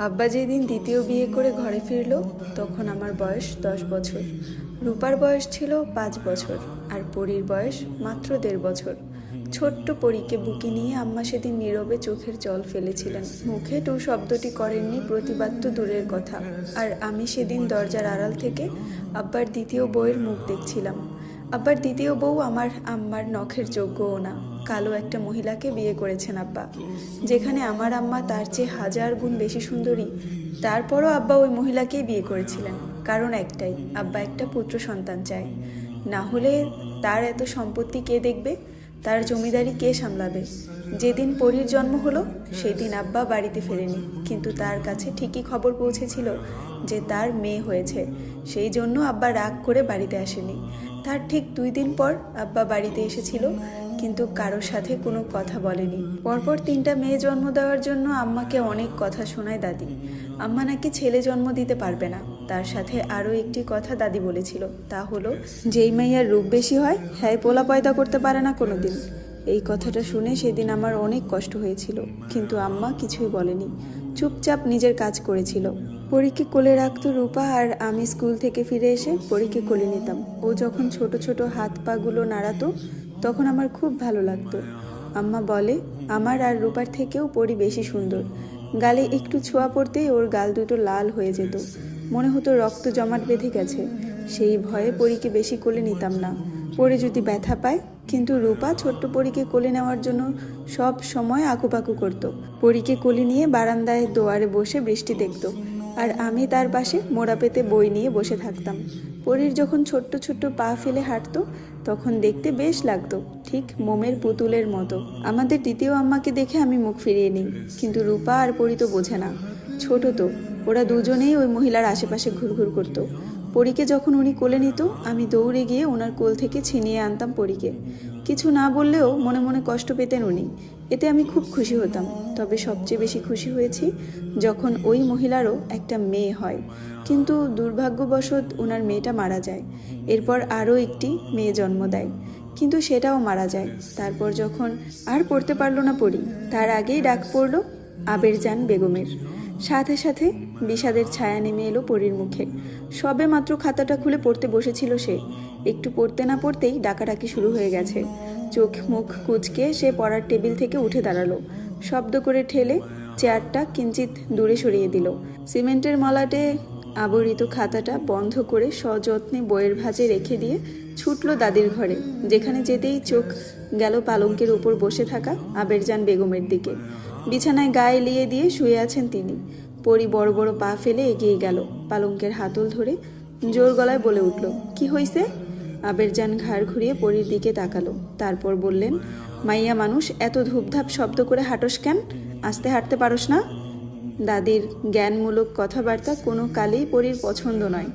আব্বা যেদিন দ্বিতীয় বিয়ে করে ঘরে ফিরল তখন আমার বয়স 10 বছর। রূপার বয়স ছিল 5 বছর আর পরীর বয়স মাত্র 1.5 বছর। ছোট্ট পরীকে বুকে নিয়ে আম্মা সেদিন নীরবে চোখের জল ফেলেছিলেন। মুখে টু শব্দটি করেননি, প্রতিবাদ তো দূরের কথা। আর আমি সেদিন দরজার আড়াল থেকে আব্বার দ্বিতীয় বউয়ের মুখ দেখছিলাম। আব্বার দ্বিতীয় বউ আমার আম্মার নখের যোগ্যও না, কালো একটা মহিলাকে বিয়ে করেছেন আব্বা। যেখানে আমার আম্মা তার চেয়ে 1000 গুণ বেশি সুন্দরী, তারপরও আব্বা ওই মহিলাকেই বিয়ে করেছিলেন। কারণ একটাই, আব্বা একটা পুত্র সন্তান চায়। না হলে তার এত সম্পত্তি কে দেখবে, তার জমিদারি কে সামলাবে? যেদিন পরীর জন্ম হলো সেদিন আব্বা বাড়িতে ফেরেনি, কিন্তু তার কাছে ঠিকই খবর পৌঁছেছিল যে তার মেয়ে হয়েছে। সেই জন্য আব্বা রাগ করে বাড়িতে আসেনি। তার ঠিক 2 দিন পর আব্বা বাড়িতে এসেছিল, কিন্তু কারোর সাথে কোনো কথা বলেনি। পরপর 3টা মেয়ে জন্ম দেওয়ার জন্য আম্মাকে অনেক কথা শোনায় দাদি। আম্মা নাকি ছেলে জন্ম দিতে পারবে না। তার সাথে আরও একটি কথা দাদি বলেছিল, তা হলো যেই মেয়ের রূপ বেশি হয় হ্যাঁ পোলা পয়দা করতে পারে না কোনোদিন। এই কথাটা শুনে সেদিন আমার অনেক কষ্ট হয়েছিল, কিন্তু আম্মা কিছুই বলেনি, চুপচাপ নিজের কাজ করেছিল। পরীকে কোলে রাখতো রূপা, আর আমি স্কুল থেকে ফিরে এসে পরীকে কোলে নিতাম। ও যখন ছোট ছোট হাত পাগুলো নাড়াতো তখন আমার খুব ভালো লাগতো। আম্মা বলে আমার আর রূপার থেকেও পরী বেশি সুন্দর। গালে একটু ছোঁয়া পড়তেই ওর গাল দুটো লাল হয়ে যেত, মনে হতো রক্ত জমাট বেঁধে গেছে। সেই ভয়ে পরীকে বেশি কোলে নিতাম না, পরে যদি ব্যথা পায়। কিন্তু রূপা ছোট্ট পরীকে কোলে নেওয়ার জন্য সব সময় আকুপাকু করতো। পরীকে কোলে নিয়ে বারান্দায় দোয়ারে বসে বৃষ্টি দেখতো, আর আমি তার পাশে মোড়া পেতে বই নিয়ে বসে থাকতাম। পরীর যখন ছোট্ট ছোট্ট পা ফেলে হাঁটতো তখন দেখতে বেশ লাগতো, ঠিক মোমের পুতুলের মতো। আমাদের দ্বিতীয় আম্মাকে দেখে আমি মুখ ফিরিয়ে নিই, কিন্তু রূপা আর পরী তো বোঝে না, ছোট তো। ওরা দুজনেই ওই মহিলার আশেপাশে ঘুরঘুর করতো। পরীকে যখন উনি কোলে নিত আমি দৌড়ে গিয়ে ওনার কোল থেকে ছিনিয়ে আনতাম পরীকে। কিছু না বললেও মনে মনে কষ্ট পেতেন উনি, এতে আমি খুব খুশি হতাম। তবে সবচেয়ে বেশি খুশি হয়েছি যখন ওই মহিলারও একটা মেয়ে হয়, কিন্তু দুর্ভাগ্যবশত ওনার মেয়েটা মারা যায়। এরপর আরও একটি মেয়ে জন্ম দেয়, কিন্তু সেটাও মারা যায়। তারপর যখন আর পড়তে পারলো না পড়ি, তার আগেই ডাক পড়ল আবেরজান বেগমের। সাথে সাথে বিষাদের ছায়া নেমে এলো পরীর মুখে। সবে মাত্র খাতাটা খুলে পড়তে বসেছিল সে, একটু পড়তে না পড়তেই ডাকাডাকি শুরু হয়ে গেছে। চোখ মুখ কুঁচকে সে পড়ার টেবিল থেকে উঠে দাঁড়ালো, শব্দ করে ঠেলে চেয়ারটা কিঞ্চিত দূরে সরিয়ে দিল। সিমেন্টের মলাটে আবরিত খাতাটা বন্ধ করে সযত্নে বইয়ের ভাঁজে রেখে দিয়ে ছুটল দাদির ঘরে, যেখানে যেতেই চোখ গেল পালঙ্কের উপর বসে থাকা আবেরজান বেগমের দিকে। বিছানায় গায়ে লিয়ে দিয়ে শুয়ে আছেন তিনি। পরী বড় বড় পা ফেলে এগিয়ে গেল, পালঙ্কের হাতল ধরে জোর গলায় বলে উঠল, কি হইছে? আবেরজান ঘাড় ঘুরিয়ে পরীর দিকে তাকালো, তারপর বললেন, মাইয়া মানুষ, এত ধূপধাপ শব্দ করে হাঁটস কেন? আস্তে হাঁটতে পারস না? দাদির জ্ঞানমূলক কথাবার্তা কোনো কালেই পরীর পছন্দ নয়।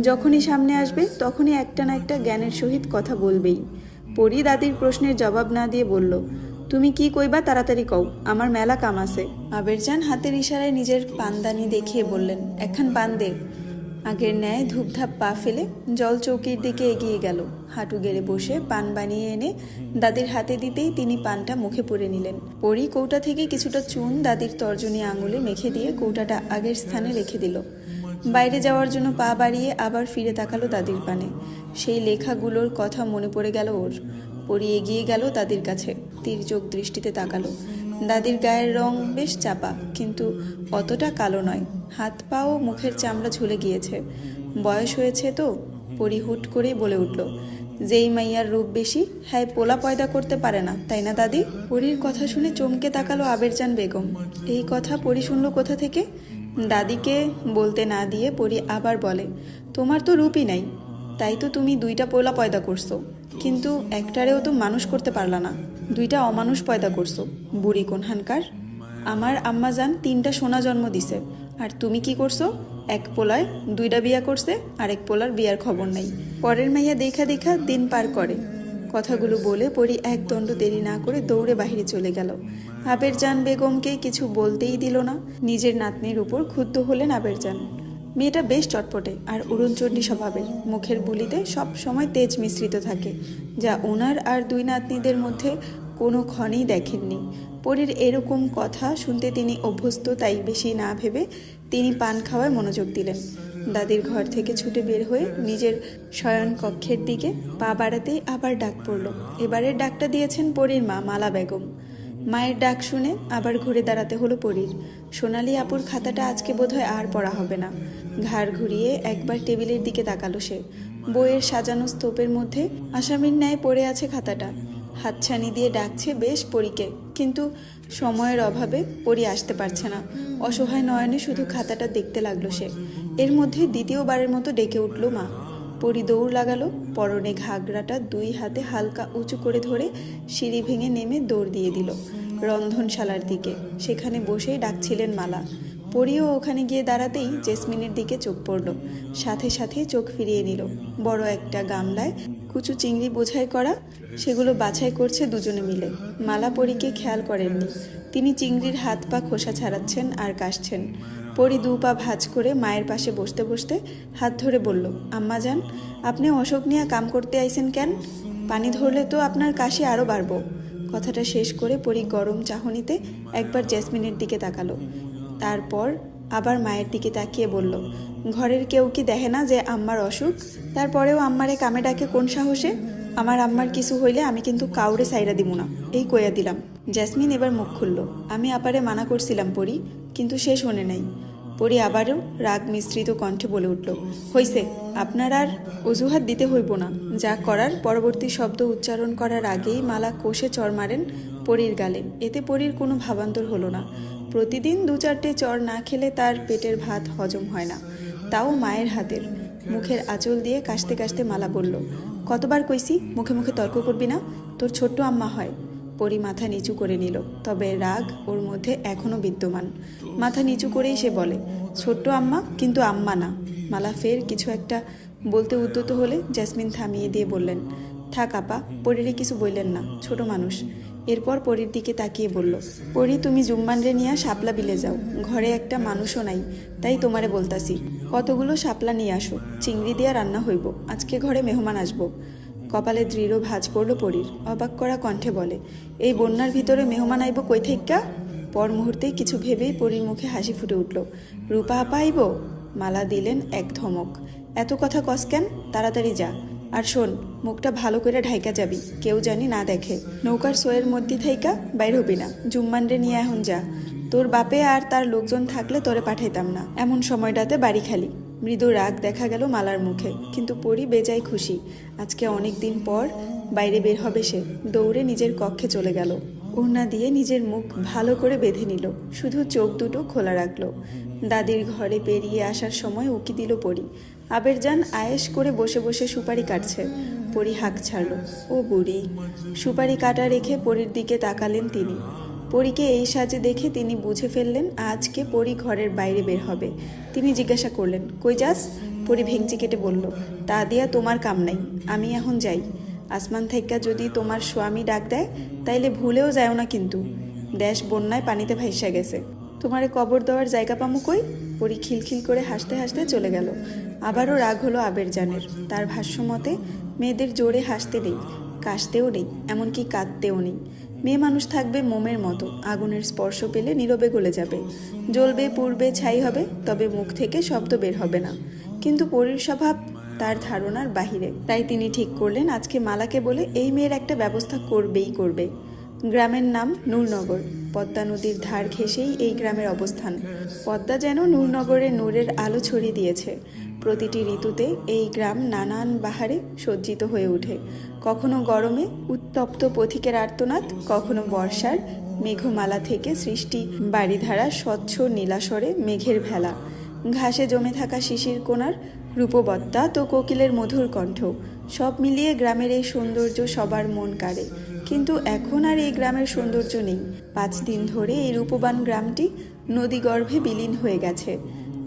যখনই সামনে আসবে তখনই একটা না একটা জ্ঞানের সহিত কথা বলবেই। পরী দাদির প্রশ্নের জবাব না দিয়ে বলল, তুমি কি কইবা তাড়াতাড়ি কও, আমার মেলা কাম আছে। আবেরজান হাতের ইশারায় নিজের পানদানি দেখিয়ে বললেন, একখান পান দে। আগের ন্যায় ধূপধাপ পা ফেলে জল চৌকির দিকে এগিয়ে গেল। হাঁটু গেড়ে বসে পান বানিয়ে এনে দাদির হাতে দিতেই তিনি পানটা মুখে পুরে নিলেন। পরী কৌটা থেকে কিছুটা চুন দাদির তর্জনী আঙুলে মেখে দিয়ে কৌটাটা আগের স্থানে রেখে দিল। বাইরে যাওয়ার জন্য পা বাড়িয়ে আবার ফিরে তাকালো দাদির পানে। সেই লেখাগুলোর কথা মনে পড়ে গেল ওর। পরী এগিয়ে গেল দাদির কাছে, তির্যক দৃষ্টিতে তাকালো। দাদির গায়ের রং বেশ চাপা, কিন্তু অতটা কালো নয়। হাত পা ও মুখের চামড়া ঝুলে গিয়েছে। বয়স হয়েছে তো। পরী হুট করে বলে উঠল, যেই মাইয়ার রূপ বেশি হ্যাঁ পোলা পয়দা করতে পারে না, তাই না দাদি? পরীর কথা শুনে চমকে তাকালো আবেরজান বেগম। এই কথা পরী শুনল কোথা থেকে? দাদিকে বলতে না দিয়ে পরী আবার বলে, তোমার তো রূপই নাই, তাই তো তুমি 2টা পোলা পয়দা করছো, কিন্তু একটারেও তো মানুষ করতে পারলা না, 2টা অমানুষ পয়দা করছো, বুড়ি কোনহানকার। আমার আম্মাজান 3টা সোনা জন্ম দিছে, আর তুমি কি করছো? এক পোলায় 2টা বিয়া করছে, আর এক পোলার বিয়ার খবর নেই। পরের মাইয়া দেখা দেখা দিন পার করে। কথাগুলো বলে পরী এক দণ্ড দেরি না করে দৌড়ে বাহিরে চলে গেল। আবেরজান বেগমকে কিছু বলতেই দিল না। নিজের নাতনির উপর ক্ষুব্ধ হলেন আবেরজান। মেয়েটা বেশ চটপটে আর উড়নচণ্ডী স্বভাবের, মুখের বুলিতে সব সময় তেজ মিশ্রিত থাকে, যা ওনার আর 2 নাতনিদের মধ্যে কোনো ক্ষণেই দেখেননি। পরীর এরকম কথা শুনতে তিনি অভ্যস্ত, তাই বেশি না ভেবে তিনি পান খাওয়ায় মনোযোগ দিলেন। দাদির ঘর থেকে ছুটে বের হয়ে নিজের শয়ন কক্ষের দিকে পা বাড়াতেই আবার ডাক পড়ল। এবারের ডাকটা দিয়েছেন পরীর মা মালা বেগম। মায়ের ডাক শুনে আবার ঘুরে দাঁড়াতে হলো পরীর। সোনালি আপুর খাতাটা আজকে বোধহয় আর পড়া হবে না। ঘাড় ঘুরিয়ে একবার টেবিলের দিকে তাকালো সে। বইয়ের সাজানো স্তূপের মধ্যে আসামির ন্যায় পড়ে আছে খাতাটা। হাতছানি দিয়ে ডাকছে বেশ পরীকে, কিন্তু সময়ের অভাবে পরী আসতে পারছে না। অসহায় নয়নে শুধু খাতাটা দেখতে লাগলো সে। এর মধ্যে দ্বিতীয়বারের মতো ডেকে উঠল মা। পরী দৌড় লাগালো। পরনে ঘাগরাটা দুই হাতে হালকা উঁচু করে ধরে সিঁড়ি ভেঙে নেমে দৌড় দিয়ে দিল রন্ধনশালার দিকে। সেখানে বসেই ডাকছিলেন মালা। পরীও ওখানে গিয়ে দাঁড়াতেই জেসমিনের দিকে চোখ পড়ল। সাথে সাথে চোখ ফিরিয়ে নিল। বড় একটা গামলায় কুচু চিংড়ি বোঝাই করা, সেগুলো বাছাই করছে দুজনে মিলে। মালা পরীকে খেয়াল করেননি। তিনি চিংড়ির হাত পা খোসা ছাড়াচ্ছেন আর কাশছেন। পরী 2 পা ভাঁজ করে মায়ের পাশে বসতে বসতে হাত ধরে বলল, আম্মা যান, আপনি অসুখ নিয়ে কাম করতে আইছেন কেন? পানি ধরলে তো আপনার কাশি আরও বাড়ব। কথাটা শেষ করে পরী গরম চাহনিতে একবার জেসমিনের দিকে তাকালো। তারপর আবার মায়ের দিকে তাকিয়ে বলল, ঘরের কেউ কি দেখে না যে আম্মার অসুখ? তারপরেও আম্মারে কামে ডাকে কোন সাহসে? আমার আম্মার কিছু হইলে আমি কিন্তু কাউরে সাইরা দিব না, এই কইয়া দিলাম। জেসমিন এবার মুখ খুলল। আমি আপারে মানা করছিলাম পরী, কিন্তু সে শোনে নাই। পরী আবারও রাগ মিশ্রিত কণ্ঠে বলে উঠল, হইছে, আপনার আর অজুহাত দিতে হইব না। যা করার। পরবর্তী শব্দ উচ্চারণ করার আগেই মালা কষে চড় মারেন পরীর গালে। এতে পরীর কোনো ভাবান্তর হলো না। প্রতিদিন 2-4টে চড় না খেলে তার পেটের ভাত হজম হয় না, তাও মায়ের হাতের। মুখের আঁচল দিয়ে কাশতে কাশতে মালা বলল, কতবার কইছি মুখে মুখে তর্ক করবি না, তোর ছোট্ট আম্মা হয়। পরী মাথা নিচু করে নিল, তবে রাগ ওর মধ্যে এখনও বিদ্যমান। মাথা নিচু করেই সে বলে, ছোট্ট আম্মা, কিন্তু আম্মা না। মালা ফের কিছু একটা বলতে উদ্যত হলে জেসমিন থামিয়ে দিয়ে বললেন, থাক আপা, পরীরে কিছু বললেন না, ছোট মানুষ। এরপর পরীর দিকে তাকিয়ে বলল, পরী, তুমি জুম্মানরে নিয়ে শাপলা বিলে যাও, ঘরে একটা মানুষও নাই, তাই তোমারে বলতাছি কতগুলো শাপলা নিয়ে আসো, চিংড়ি দিয়া রান্না হইব, আজকে ঘরে মেহমান আসবো। কপালে দৃঢ় ভাঁজ পড়ল পরীর। অবাক করা কণ্ঠে বলে, এই বন্যার ভিতরে মেহমান আইব কই থেইক্কা? পর মুহূর্তেই কিছু ভেবেই পরীর মুখে হাসি ফুটে উঠল। রূপা আপা আইব? মালা দিলেন এক ধমক। এত কথা কস কেন? তাড়াতাড়ি যা। আর শোন, মুখটা ভালো করে ঢাইকা যাবি, কেউ জানি না দেখে। নৌকার সোয়ের মধ্যে থাইকা বাইর হবি না। জুম্মানরে নিয়ে এখন যা। তোর বাপে আর তার লোকজন থাকলে তোরে পাঠাইতাম না, এমন সময়টাতে বাড়ি খালি। মৃদু রাগ দেখা গেল মালার মুখে, কিন্তু পরী বেজায় খুশি। আজকে অনেক দিন পর বাইরে বের হবে সে। দৌড়ে নিজের কক্ষে চলে গেল। ওড়না দিয়ে নিজের মুখ ভালো করে বেঁধে নিল, শুধু চোখ দুটো খোলা রাখলো। দাদির ঘরে পেরিয়ে আসার সময় উকি দিল পরী। আবেরজান আয়েশ করে বসে বসে সুপারি কাটছে। পরী হাঁক ছাড়ল, ও বুড়ি। সুপারি কাটা রেখে পরীর দিকে তাকালেন তিনি। পরীকে এই সাজে দেখে তিনি বুঝে ফেললেন আজকে পরী ঘরের বাইরে বের হবে। তিনি জিজ্ঞাসা করলেন, কই যাস? পরী ভেঙচি কেটে বলল, তা দিয়া তোমার কাম নাই, আমি এখন যাই। আসমান থাইক্কা যদি তোমার স্বামী ডাক দেয় তাইলে ভুলেও যাও না কিন্তু। দেশ বন্যায় পানিতে ভাইসা গেছে, তোমারে কবর দেওয়ার জায়গা পামু কই? পরী খিলখিল করে হাসতে হাসতে চলে গেল। আবারও রাগ হলো আবেরজানের। তার ভাষ্যমতে মেয়েদের জোরে হাসতে নেই, কাশতেও নেই, এমনকি কাঁদতেও নেই। মেয়ে মানুষ থাকবে মোমের মতো, আগুনের স্পর্শ পেলে নীরবে গলে যাবে, জ্বলবে, পুড়বে, ছাই হবে, তবে মুখ থেকে শব্দ বের হবে না। কিন্তু পরীর স্বভাব তার ধারণার বাহিরে। তাই তিনি ঠিক করলেন আজকে মালাকে বলে এই মেয়ের একটা ব্যবস্থা করবেই করবে। গ্রামের নাম নূরনগর। পদ্মা নদীর ধার ঘেঁষেই এই গ্রামের অবস্থান। পদ্মা যেন নূরনগরে নূরের আলো ছড়িয়ে দিয়েছে। প্রতিটি ঋতুতে এই গ্রাম নানান বাহারে সজ্জিত হয়ে ওঠে। কখনো গরমে উত্তপ্ত পথিকের আর্তনাদ, কখনো বর্ষার মেঘমালা থেকে সৃষ্টি বাড়িধারা স্বচ্ছ নীলাসরে মেঘের ভেলা, ঘাসে জমে থাকা শিশির কোণার রূপবত্তা তো কোকিলের মধুর কণ্ঠ। সব মিলিয়ে গ্রামের এই সৌন্দর্য সবার মন কাড়ে। কিন্তু এখন আর এই গ্রামের সৌন্দর্য নেই। 5 দিন ধরে এই রূপবান গ্রামটি নদীগর্ভে বিলীন হয়ে গেছে।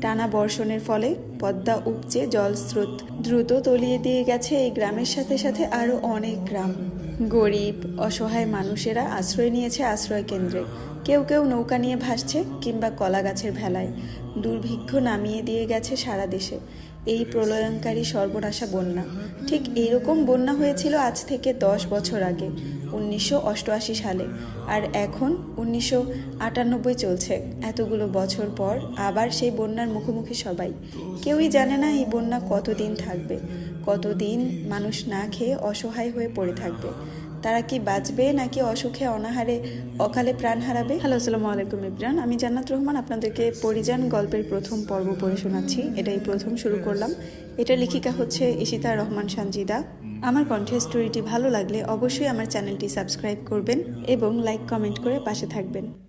টানা বর্ষণের ফলে পদ্মা উপচে জলস্রোত দ্রুত তলিয়ে দিয়ে গেছে এই গ্রামের সাথে সাথে আরও অনেক গ্রাম। গরিব অসহায় মানুষেরা আশ্রয় নিয়েছে আশ্রয় কেন্দ্রে। কেউ কেউ নৌকা নিয়ে ভাসছে কিংবা কলা গাছের ভেলায়। দুর্ভিক্ষ নামিয়ে দিয়ে গেছে সারা দেশে। এই প্রলয়ঙ্কারী সর্বনাশা বন্যা। ঠিক এইরকম বন্যা হয়েছিল আজ থেকে 10 বছর আগে, 1988 সালে। আর এখন 1998 চলছে। এতগুলো বছর পর আবার সেই বন্যার মুখোমুখি সবাই। কেউই জানে না এই বন্যা কতদিন থাকবে, কতদিন মানুষ না খেয়ে অসহায় হয়ে পড়ে থাকবে। তারা কি বাঁচবে নাকি অসুখে অনাহারে অকালে প্রাণ হারাবে? হ্যালো, আসসালামু আলাইকুম ইব্রান। আমি জান্নাত রহমান আপনাদেরকে পরিযান গল্পের প্রথম পর্ব পড়ে শোনাচ্ছি। এটাই প্রথম শুরু করলাম। এটা লেখিকা হচ্ছে ইশিতা রহমান সানজিদা। আমার কণ্ঠে স্টোরিটি ভালো লাগলে অবশ্যই আমার চ্যানেলটি সাবস্ক্রাইব করবেন এবং লাইক কমেন্ট করে পাশে থাকবেন।